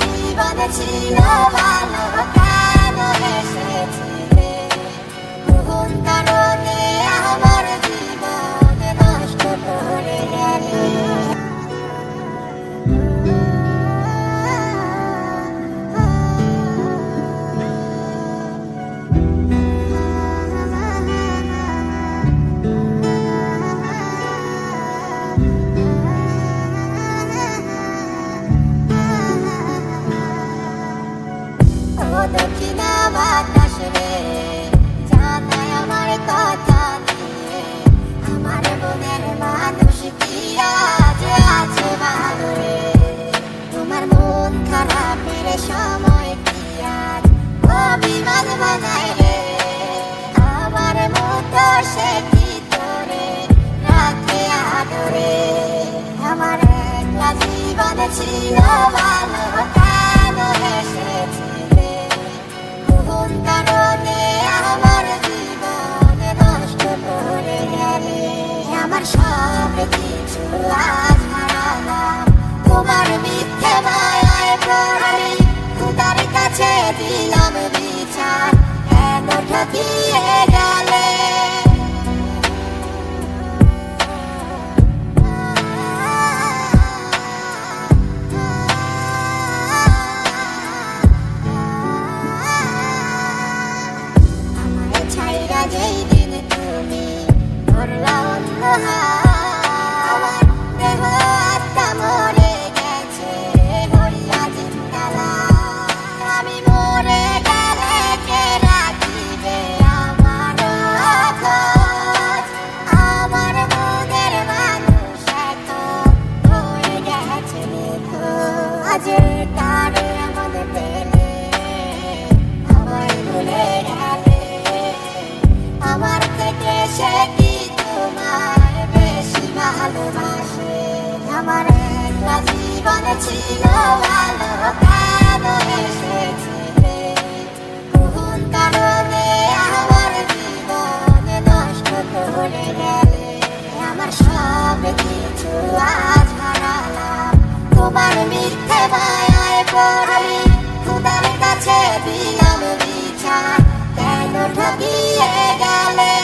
জীবনে ছিল ভালো কেন এসেছিলে কোন কারণে আমার জীবন নষ্ট করে গেলে দক্ষিণা বাতাস রে জানায় আমার কথা নিয়ে আমার মনের মানুষ কি আজ আছে ভালো রে তোমার মন খারাপের সময় কি আজ অভিমান বানায় রে আমার মতো সে কি তোরে রাখে আদরে আমার একলা জীবন ছিল ভালো কেন এসেছিলে কোন কারণে আমার জীবন নষ্ট করে গেলে আমার সব কিছু আজ হারালাম তোমার মিথ্যে মায়ায় পড়ে খোদার কাছে দিলাম বিচার কেন ঠকিয়ে গেলে যেই দিন তুমি ধরলা অন্য আমার দেহ আত্মা মরে গেছে হইয়া জিন্দালা আমি মরে গেলে কে রাখিবে আমার খোঁজ আমার মনের মানুষ এত হয়ে গেছে নিখোঁজ আজ তার এমন পেলে আমায় ভুলে গেলে আমার থেকে সে কি তোমায় বেশি ভালোবাসে আমার একলা জীবন ছিল ভালো কেন এসেছিলে কোন কারণে আমার জীবন নষ্ট করে গেলে আমার সব কিছু আজ হারালাম তোমার মিথ্যে মায়ায় পড়ে খোদার কাছে দিলাম বিচার কেন ঠকিয়ে গেলে